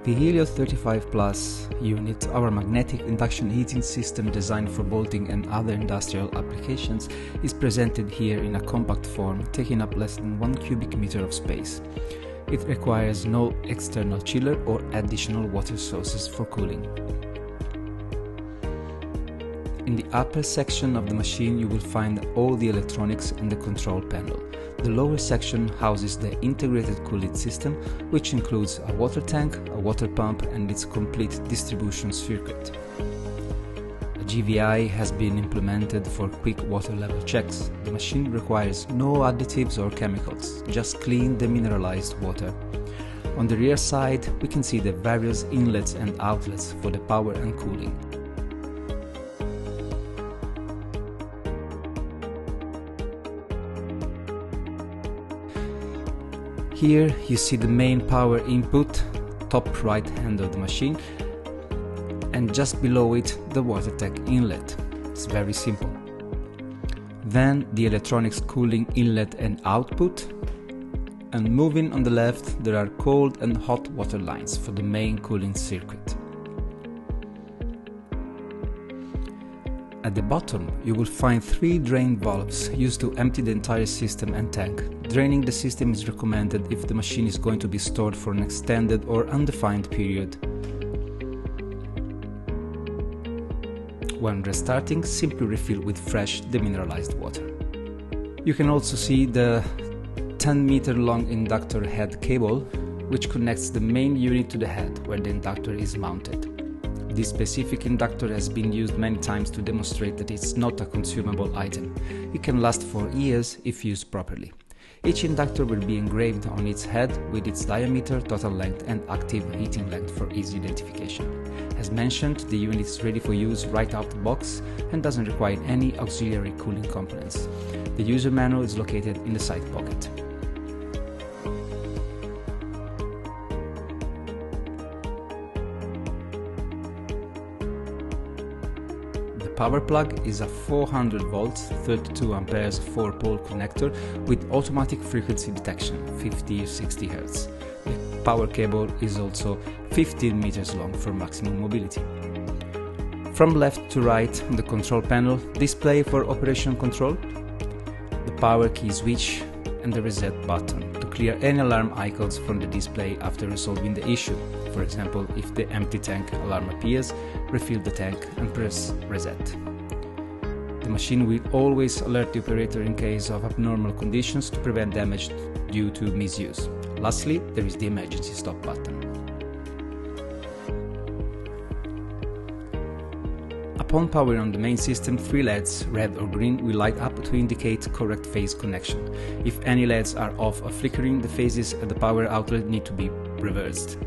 The Helios 35 Plus unit, our magnetic induction heating system designed for bolting and other industrial applications, is presented here in a compact form, taking up less than 1 cubic meter of space. It requires no external chiller or additional water sources for cooling. In the upper section of the machine you will find all the electronics and the control panel. The lower section houses the integrated cooling system, which includes a water tank, a water pump and its complete distribution circuit. A GVI has been implemented for quick water level checks. The machine requires no additives or chemicals, just clean demineralized water. On the rear side we can see the various inlets and outlets for the power and cooling. Here you see the main power input, top right hand of the machine, and just below it the water tank inlet. It's very simple. Then the electronics cooling inlet and output, and moving on the left there are cold and hot water lines for the main cooling circuit. At the bottom you will find 3 drain valves used to empty the entire system and tank. Draining the system is recommended if the machine is going to be stored for an extended or undefined period. When restarting, simply refill with fresh demineralized water. You can also see the 10-meter long inductor head cable, which connects the main unit to the head where the inductor is mounted. This specific inductor has been used many times to demonstrate that it's not a consumable item. It can last for years if used properly. Each inductor will be engraved on its head with its diameter, total length and active heating length for easy identification. As mentioned, the unit is ready for use right out the box and doesn't require any auxiliary cooling components. The user manual is located in the side pocket. Power plug is a 400 volts 32 amperes 4-pole connector with automatic frequency detection 50-60 Hz. The power cable is also 15 meters long for maximum mobility. From left to right on the control panel, display for operation control, the power key switch and the reset button to clear any alarm icons from the display after resolving the issue. For example, if the empty tank alarm appears, refill the tank and press reset. The machine will always alert the operator in case of abnormal conditions to prevent damage due to misuse. Lastly, there is the emergency stop button. Upon powering on the main system, 3 LEDs, red or green, will light up to indicate correct phase connection. If any LEDs are off or flickering, the phases at the power outlet need to be reversed.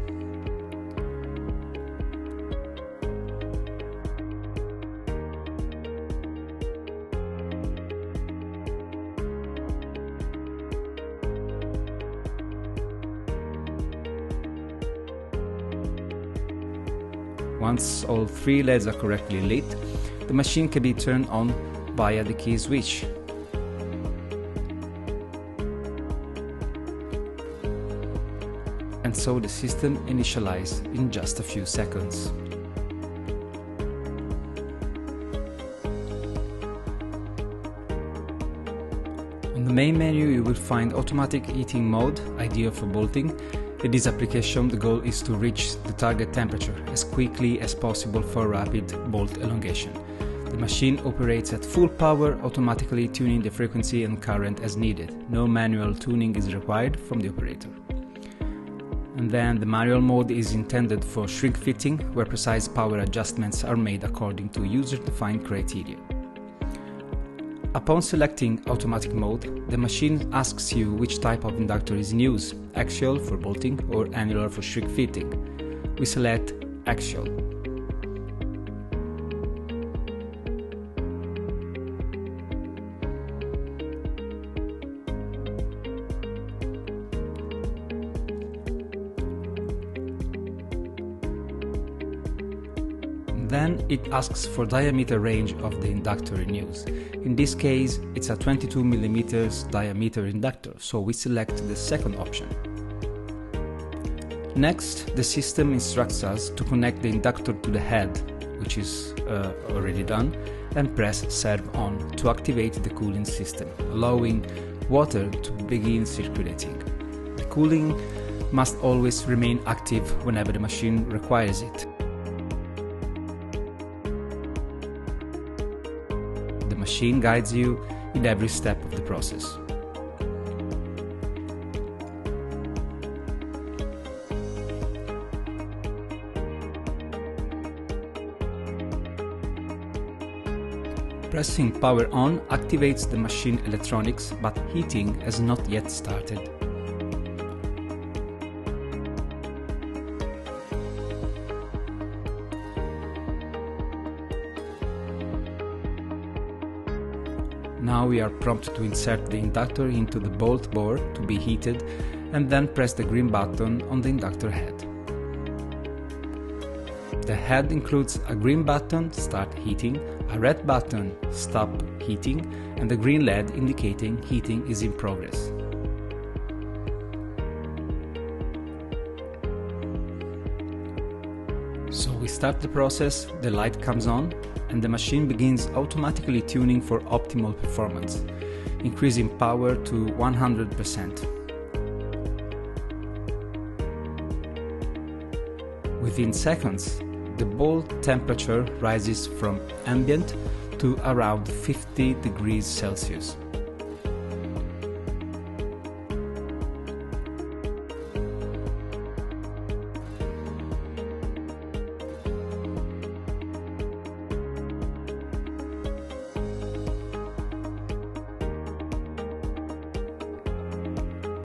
Once all 3 LEDs are correctly lit, the machine can be turned on via the key switch. And so the system initializes in just a few seconds. On the main menu you will find automatic heating mode, ideal for bolting. In this application, the goal is to reach the target temperature as quickly as possible for rapid bolt elongation. The machine operates at full power, automatically tuning the frequency and current as needed. No manual tuning is required from the operator. And then the manual mode is intended for shrink fitting, where precise power adjustments are made according to user-defined criteria. Upon selecting automatic mode, the machine asks you which type of inductor is in use, axial for bolting or annular for shrink fitting. We select axial. Then it asks for diameter range of the inductor in use. In this case, it's a 22 mm diameter inductor, so we select the second option. Next, the system instructs us to connect the inductor to the head, which is already done, and press Serve On to activate the cooling system, allowing water to begin circulating. The cooling must always remain active whenever the machine requires it. The machine guides you in every step of the process. Pressing power on activates the machine electronics, but heating has not yet started. Now we are prompted to insert the inductor into the bolt bore to be heated, and then press the green button on the inductor head. The head includes a green button, Start Heating, a red button, Stop Heating, and a green LED indicating heating is in progress. So we start the process, the light comes on, and the machine begins automatically tuning for optimal performance, increasing power to 100%. Within seconds, the bolt temperature rises from ambient to around 50 degrees Celsius.